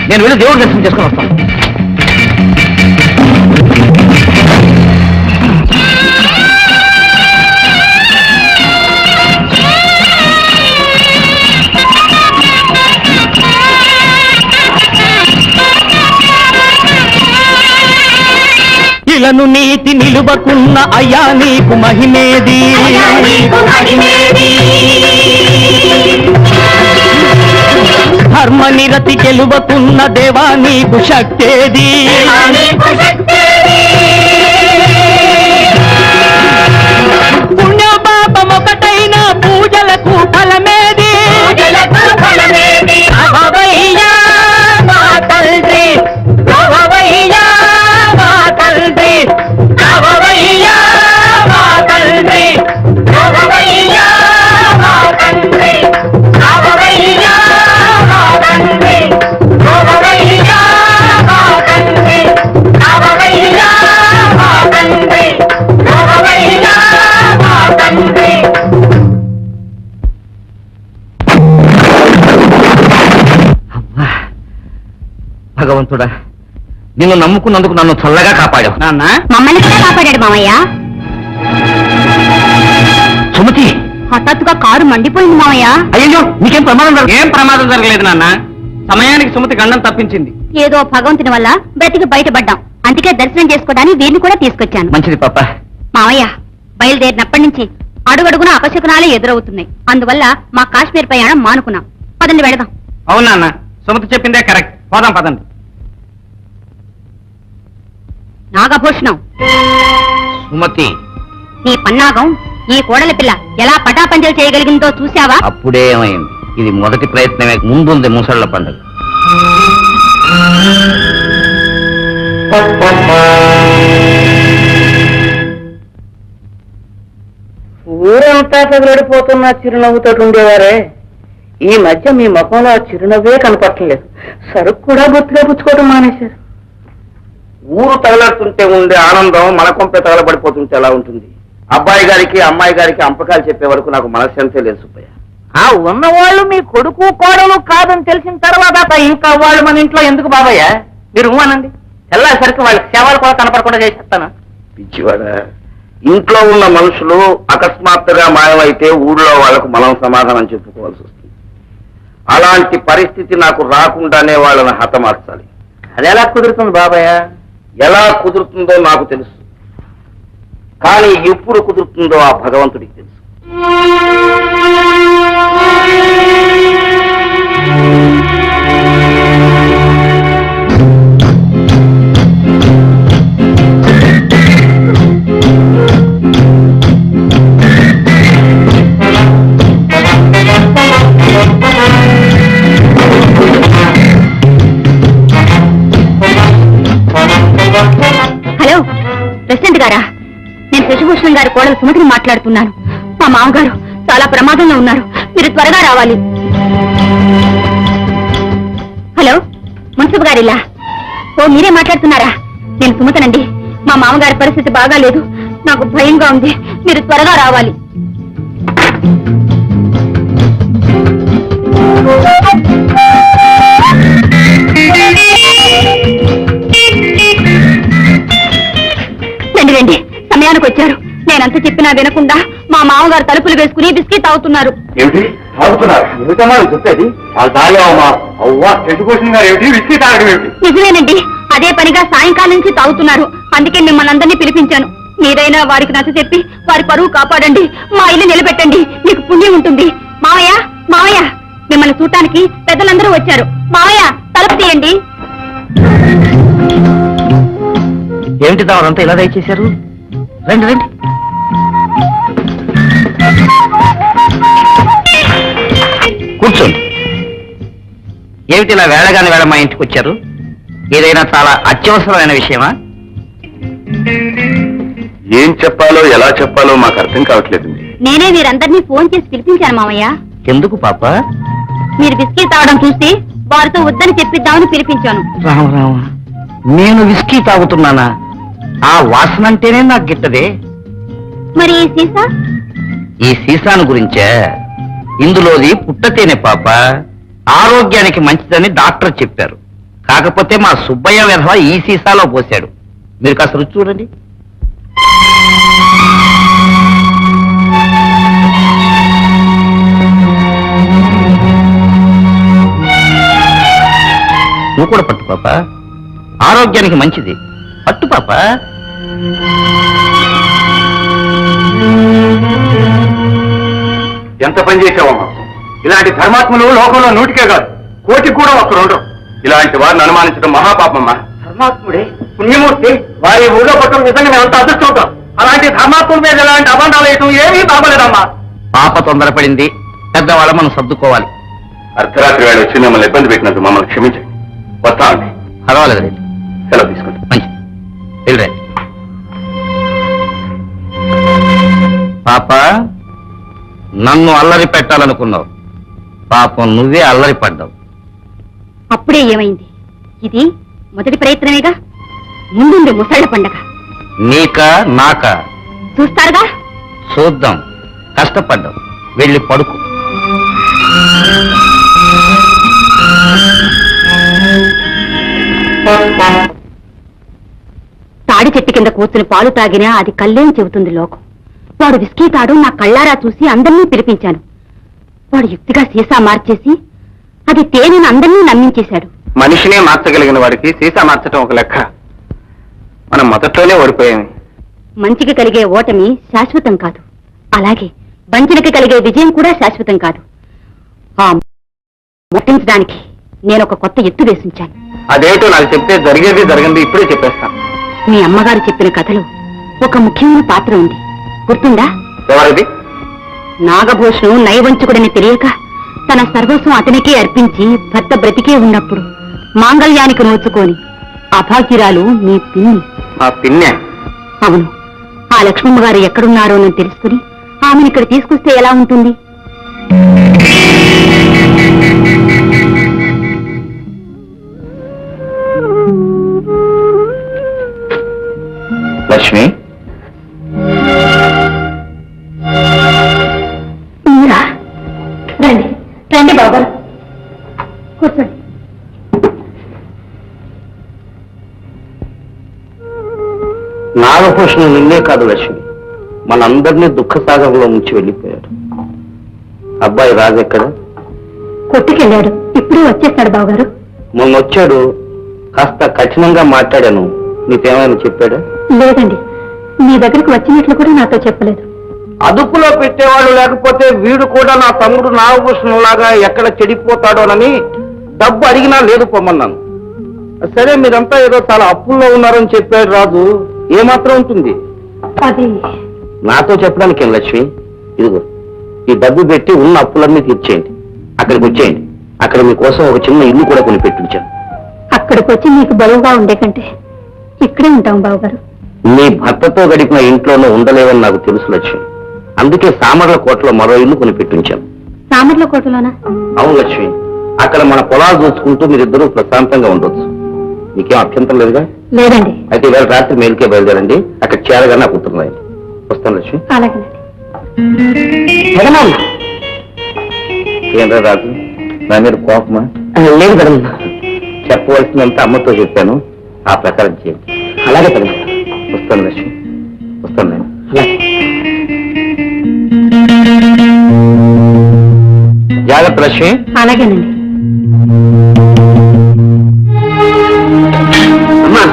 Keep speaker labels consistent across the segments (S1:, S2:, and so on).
S1: నేను వెళ్ళి దేవుడి దర్శనం చేసుకుని వస్తాను. ఇలను నీతి నిలువకున్న అయ్యా నీకు మహిమేది, ధర్మ నిరతి గెలువకున్న దేవా నీకు శక్తేది, పుణ్య పాపమొకటైన పూజలకు ఫలమేది, అవయ్యా మా తండ్రి, అవయ్యా మా తండ్రి, అవయ్యా మా తండ్రి, అవయ్యా మా తండ్రి, అవయ్యా మా తండ్రి, అవయ్యా మా తండ్రి, అవయ్యా మా తండ్రి, అవయ్యా మా తండ్రి. భగవంతుడా, నిన్ను నమ్ముకున్నందుకు నన్ను చల్లగా కాపాడావు నాన్న.
S2: మమ్మల్ని కూడా కాపాడాడు మామయ్య.
S1: సుమతి,
S2: హఠాత్తుగా కారు మండిపోయింది మామయ్య.
S1: అయ్యో నీకేం ప్రమాదం ఏం ప్రమాదం జరగలేదు నాన్న. సమయానికి సుమతి గండం తప్పించింది.
S2: ఏదో భగవంతుని వల్ల బ్రతికి బయటపడ్డాం. అందుకే దర్శనం చేసుకోవడానికి వీరిని కూడా తీసుకొచ్చాను.
S1: మంచిది పాప.
S2: మామయ్య, బయలుదేరినప్పటి నుంచి అడుగడుగున అపశకునాలే ఎదురవుతున్నాయి. అందువల్ల మా కాశ్మీర్ ప్రయాణం మానుకున్నాం. పదండి వెళదాం.
S1: అవునా అన్న, సుమతి చెప్పిందే కరెక్ట్. పోదాం పదండి.
S2: నాగభూషణం,
S1: సుమతి,
S2: నీ పన్నాగం ఈ కోడలి పిల్ల ఎలా పటాపంచలు చేయగలిగిందో చూశావా?
S1: అప్పుడే ఏమైంది? ఇది మొదటి ప్రయత్నమే. ముందుంది ముసళ్ల పండుగ.
S3: ఊరంతా తగలడిపోతున్న చిరునవ్వుతో ఉండేవారే, ఈ మధ్య మీ ముఖంలో ఆ చిరునవ్వే కనపట్టలేదు. సరుకు కూడా గుర్తుగా పుచ్చుకోవడం మానేశారు.
S1: ఊరు తగలడుతుంటే ఉండే ఆనందం మన కొంపే తగలబడిపోతుంటే ఎలా ఉంటుంది? అబ్బాయి గారికి అమ్మాయి గారికి అంపకాలు చెప్పే వరకు నాకు మనశ్శాంతే లేదు సుబ్బయ్య.
S3: ఆ ఉన్నవాళ్ళు మీ కొడుకు కోడలు కాదని తెలిసిన తర్వాత ఇంకా వాళ్ళు మన ఇంట్లో ఎందుకు బాబయ్య? మీరు అనండి, తెల్లాసరికి వాళ్ళ సేవలు కూడా కనపడకుండా చేసేస్తాను.
S1: పిచ్చివాడ, ఇంట్లో ఉన్న మనుషులు అకస్మాత్తుగా మాయమైతే ఊళ్ళో వాళ్లకు మనం సమాధానం చెప్పుకోవాల్సి వస్తుంది. అలాంటి పరిస్థితి నాకు రాకుండానే వాళ్ళని హతమార్చాలి.
S3: అది ఎలా కుదురుతుంది బాబయ్య?
S1: ఎలా కుదురుతుందో నాకు తెలుసు, కానీ ఎప్పుడు కుదురుతుందో ఆ భగవంతుడికి తెలుసు.
S2: హలో ప్రెసిడెంట్ గారా, నేను శశిభూషణ్ గారి కోడలు సుమతిని మాట్లాడుతున్నాను. మా మామగారు చాలా ప్రమాదంలో ఉన్నారు. మీరు త్వరగా రావాలి. Hello, municipal గారిలా? ఓ, మీరే మాట్లాడుతున్నారా? నేను సుమతనండి. మా మామగారి పరిస్థితి బాగాలేదు. నాకు భయంగా ఉంది. మీరు త్వరగా రావాలి. రండి రండి, సమయానికి వచ్చారు. నేనంత చెప్పినా వినకుండా మా మామగారు తలుపులు వేసుకుని బిస్కీ తాగుతున్నారు.
S1: ఏమిటి తాగుతున్నారు? ఏమిటమ్మా చెప్పేది?
S2: నిజమేనండి, అదే పనిగా సాయంకాలం నుంచి తాగుతున్నారు. అందుకే మిమ్మల్ని అందరినీ పిలిపించాను. మీరైనా వారికి నచ్చ చెప్పి వారి పరువు కాపాడండి. మా ఇల్లు నిలబెట్టండి, మీకు పుణ్యం ఉంటుంది. మావయ్య, మావయ్య, మిమ్మల్ని చూడటానికి పెద్దలందరూ వచ్చారు. మావయ్య, తలుపు తీయండి.
S1: ఏమిటి దావరంతా ఇలా దయచేశారు? రండి రండి. కూర్చోండి. ఏమిటి ఇలా వేళగాని వేళ మా ఇంటికి వచ్చారు? ఏదైనా చాలా అత్యవసరమైన విషయమా?
S4: ఏం చెప్పాలో ఎలా చెప్పాలో మాకు అర్థం కావట్లేదు.
S2: నేనే మీరందరినీ ఫోన్ చేసి పిలిపించాను మావయ్య.
S1: ఎందుకు పాప?
S2: మీరు బిస్కీ తాగడం చూసి వారితో వద్దని చెప్పిద్దామని పిలిపించాను.
S1: రామ, నేను విస్కీ తాగుతున్నానా? ఆ వాసన అంటేనే నాకు గిట్టదే.
S2: మరి ఈ సీసా?
S1: ఈ సీసాను గురించే. ఇందులోది పుట్టతేనే పాప, ఆరోగ్యానికి మంచిదని డాక్టర్ చెప్పారు. కాకపోతే మా సుబ్బయ్య విధవ ఈ సీసాలో పోశాడు. మీరు కాస్త రుచి చూడండి. నువ్వు కూడా పట్టు పాప, ఆరోగ్యానికి మంచిది. పట్టు పాప.
S4: ఎంత పని చేసావమ్మా? ఇలాంటి ధర్మాత్ములు లోకంలో 100కే కాదు, 1,000 కూడా ఒక్కరు ఉండరు. ఇలాంటి వారిని అనుమానించడం మహాపాపమ్మా.
S3: ధర్మాత్ముడే పుణ్యమూర్తి వారి ఊళ్ళో పట్టడం నిజంగా మేము అంత అదృష్టం. అలాంటి ధర్మాత్ముల మీద ఎలాంటి అబంధాలు వేయటం ఏమీ బాగలేదమ్మా.
S1: పాప తొందరపడింది, పెద్దవాళ్ళ మనం సర్దుకోవాలి.
S4: అర్ధరాత్రి వేళ వచ్చి మిమ్మల్ని ఇబ్బంది పెట్టినందుకు మమ్మల్ని క్షమించండి. వస్తామండి.
S1: పర్వాలేదు రండి.
S4: సెలవు తీసుకుంటాం.
S1: మంచిది, వెళ్ళండి. పాప, నన్ను అల్లరి పెట్టాలనుకున్నావు, పాపం నువ్వే అల్లరి పడ్డావు.
S2: అప్పుడే ఏమైంది? ఇది మొదటి ప్రయత్నమేగా, ముందుంది ముసళ్ళ పండగ.
S1: నీకా నాకా
S2: చూస్తారుగా.
S1: చూద్దాం. కష్టపడ్డావు, వెళ్ళి పడుకో.
S2: తాడి చెట్టు కింద కూర్చుని పాలు తాగినా అది కల్లేని చెబుతుంది లోకం. వాడు విస్కీ తాడు నా కళ్ళారా చూసి అందరినీ పిలిపించాను. వాడు యుక్తిగా సీసా మార్చేసి అది తేనెను అందరినీ నమ్మించేశాడు.
S4: మనిషినే మార్చగలిగిన వాడికి సీసా మార్చడం ఒక లెక్క. మనం మొదట్లోనే ఓడిపోయాము.
S2: మంచికి కలిగే ఓటమి శాశ్వతం కాదు, అలాగే వంచనకి కలిగే విజయం కూడా శాశ్వతం కాదు. ఆ మొట్టించడానికి నేను ఒక కొత్త ఎత్తు వేసించాను.
S4: అదేటో నాకు చెప్తే జరిగేది జరగంది ఇప్పుడే చెప్పేస్తాను.
S2: మీ అమ్మగారు చెప్పిన కథలో ఒక ముఖ్యమైన పాత్ర ఉంది, గుర్తుందా?
S4: ఎవరిది?
S2: నాగభూషణం నయవంచకుడని తెలియక తన సర్వస్వం అతనికే అర్పించి భర్త బ్రతికే ఉన్నప్పుడు మాంగళ్యానికి నోచుకొని అభాగ్యురాలు మీ పిన్ని.
S4: మా పిన్నె?
S2: అవును. ఆ లక్ష్మమ్మ గారు ఎక్కడున్నారో నేను తెలుసుకుని ఆమెను ఇక్కడ తీసుకొస్తే ఎలా ఉంటుంది?
S1: లక్ష్మి,
S2: మీరా? రండి రండి బాబా, కూర్చోండి.
S1: నాగభూషణం నిన్నే కాదు లక్ష్మి, మనందరినీ దుఃఖ సాగరంలో ముంచి వెళ్ళిపోయాడు. అబ్బాయి రాజెక్కడ?
S2: కొట్టుకెళ్ళాడు, ఇప్పుడే వచ్చేస్తాడు బావగారు.
S1: మొన్న వచ్చాడు, కాస్త కఠినంగా మాట్లాడాను, నీకేమైనా చెప్పాడా?
S2: లేదండి, మీ దగ్గరకు వచ్చినట్లు కూడా నాతో చెప్పలేదు.
S1: అదుపులో పెట్టేవాళ్ళు లేకపోతే వీడు కూడా నా తమ్ముడు నాగభూషణం లాగా ఎక్కడ చెడిపోతాడోనని డబ్బు అడిగినా లేదు పొమ్మన్నాను. సరే, మీరంతా ఏదో చాలా అప్పుల్లో ఉన్నారని చెప్పాడు రాజు, ఏమాత్రం ఉంటుంది?
S2: అది
S1: నాతో చెప్పడానికి ఏం లక్ష్మి, ఇదిగో ఈ డబ్బు పెట్టి ఉన్న అప్పులన్నీ తీర్చేయండి, అక్కడికి వచ్చేయండి. అక్కడ మీకోసం ఒక చిన్న ఇల్లు కూడా కొని పెట్టించాను.
S2: అక్కడికి వచ్చి మీకు బరువుగా ఉండే కంటే ఇక్కడే ఉంటాం బావగారు.
S1: నీ భర్తతో గడిపిన ఇంట్లోనూ ఉండలేవని నాకు తెలుసు లక్ష్మి, అందుకే సామర్ల కోటలో మరో ఇల్లు కొని పెట్టించాను.
S2: సామర్ల కోటలోనా?
S1: అవును లక్ష్మి, అక్కడ మన పొలాలు చూసుకుంటూ మీరిద్దరూ ప్రశాంతంగా ఉండొచ్చు. మీకేం అభ్యంతరం లేదుగా?
S2: లేదండి.
S1: అయితే ఇవాళ రాత్రి మేలుకే బయలుదేరండి, అక్కడ చేరగా నాకు ఉత్తరం రాయండి. వస్తాను లక్ష్మి.
S2: అలాగేనండి.
S1: ఏంట్రా రాజు, నా మీద కోపమా?
S3: లేదు మేడం.
S1: చెప్పవలసినంత అమ్మతో చెప్పాను, ఆ ప్రకారం చేయండి.
S3: అలాగే మేడం.
S1: వస్తాను లక్ష్మి, వస్తాను నేను. జాగ్రత్త లక్ష్మి.
S2: అలాగేనండి.
S3: అమ్మా,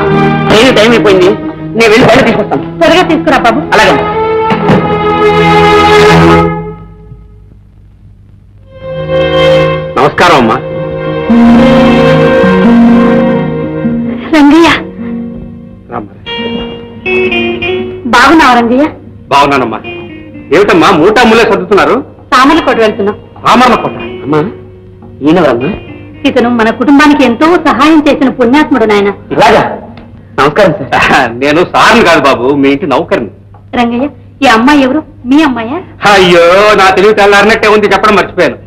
S3: టైం అయిపోయింది, నేను వెళ్ళి బయట తీసుకొస్తాను.
S2: త్వరగా తీసుకురా బాబు.
S3: అలాగే.
S1: నమస్కారం అమ్మా.
S2: రంగయ్య, బాగున్నావు రంగయ్య?
S4: బాగున్నానమ్మా. ఏమిటమ్మా మూటా ముల్లే సర్దుతున్నారు?
S2: సామర్ల కోట వెళ్తున్నాం.
S4: రామర్ల కోట?
S3: అమ్మా, ఈయనవరమ్మా?
S2: ఇతను మన కుటుంబానికి ఎంతో సహాయం చేసిన పుణ్యాత్ముడు నాయన.
S3: ఇలాగా? నమస్కారం సార్.
S4: నేను సార్ని కాదు బాబు, మీ ఇంటి నౌకర్ని.
S2: రంగయ్య, ఈ అమ్మాయి ఎవరు? మీ అమ్మాయా?
S4: అయ్యో, నా తెలివి తెల్లారినట్టే ఉంది, చెప్పడం మర్చిపోయాను.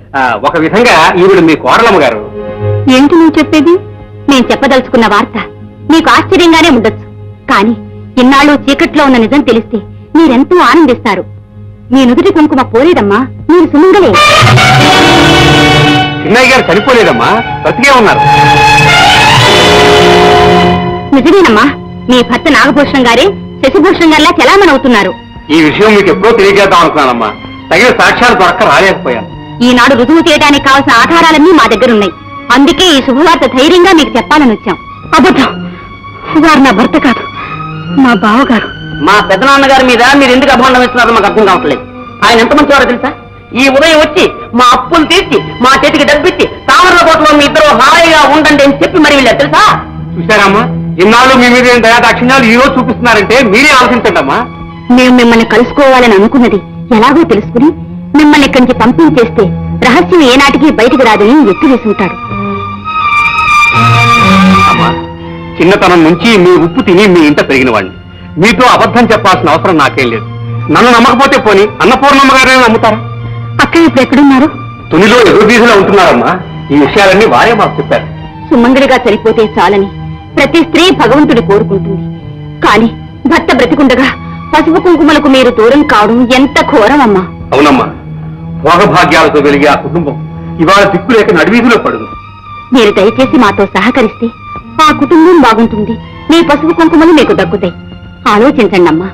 S4: ఒక విధంగా ఈవిడ మీ కోడలమ్మ గారు.
S2: ఏంటి నువ్వు చెప్పేది? నేను చెప్పదలుచుకున్న వార్త నీకు ఆశ్చర్యంగానే ఉండొచ్చు, కానీ ఇన్నాళ్ళు చీకట్లో ఉన్న నిజం తెలిస్తే మీరెంతో ఆనందిస్తారు. మీ నుదుటి కుంకుమ పోలేదమ్మా, మీరు సుమంగలే.
S4: చిన్నయ్య గారు చనిపోలేదమ్మా, బ్రతికే ఉన్నారు.
S2: నిజమేనమ్మా, మీ భర్త నాగభూషణం గారే శశిభూషణం గారిలా చలామణవుతున్నారు.
S4: ఈ విషయం మీకు ఎప్పుడో తెలియజేద్దాం అనుకున్నానమ్మా. తగిన సాక్ష్యాలు దొరక్క రాలేకపోయాను.
S2: ఈనాడు రుజువు చేయడానికి కావాల్సిన ఆధారాలన్నీ మా దగ్గరున్నాయి. అందుకే ఈ శుభవార్త ధైర్యంగా మీకు చెప్పాలని వచ్చాం. అబద్ధం, వారు నా భర్త కాదు, మా బావగారు.
S3: మా పెద్దనాన్నగారి మీద మీరు ఎందుకు అభిమానం ఇస్తున్నారో మాకు అర్థం కావట్లేదు. ఆయన ఎంత మంచివారో తెలుసా? ఈ ఉదయం వచ్చి మా అప్పులు తీర్చి మా చేతికి డబ్బిచ్చి తామరకోటలో మీ ఇద్దరు హాయిగా ఉండండి అని చెప్పి మరి వెళ్ళారు తెలుసా?
S4: చూశారమ్మా, ఇన్నాళ్ళు మీ మీద దయాదాక్షిణ్యాలు ఈ రోజు చూపిస్తున్నారంటే మీరే ఆలోచించండి అమ్మా.
S2: మేము మిమ్మల్ని కలుసుకోవాలని అనుకున్నది ఎలాగో తెలుసుకుని మిమ్మల్ని ఇక్కడి నుంచి పంపించేస్తే రహస్యం ఏనాటికి బయటికి రాదని ఎత్తి వేసుంటాడు.
S4: అమ్మా, చిన్నతనం నుంచి మీ ఉప్పు తిని మీ ఇంట పెరిగిన వాడిని. మీతో అబద్ధం చెప్పాల్సిన అవసరం నాకేం లేదు. నన్ను నమ్మకపోతే పోని అన్నపూర్ణమ్మ గారిని నమ్ముతారా?
S2: అక్క ఇప్పుడు ఎక్కడున్నారు?
S4: తునిలో ఎదురుదీసులో ఉంటున్నారమ్మా. ఈ విషయాలన్నీ వారే మాకు చెప్పారు.
S2: సుమంగళిగా చనిపోతే చాలని ప్రతి స్త్రీ భగవంతుడి కోరుకుంటుంది. కానీ భర్త బ్రతికుండగా పసుపు కుంకుమలకు మీరు దూరం కావడం ఎంత ఘోరమమ్మా.
S4: అవునమ్మా, భోగభాగ్యాలతో వెలిగే ఆ కుటుంబం ఇవాళ దిక్కులేక నడివీధిలో పడును.
S2: మీరు దయచేసి మాతో సహకరిస్తే ఆ కుటుంబం బాగుంటుంది, మీ పసుపు కుంకుమలు మీకు దక్కుతాయి. ఆలోచించండి అమ్మా.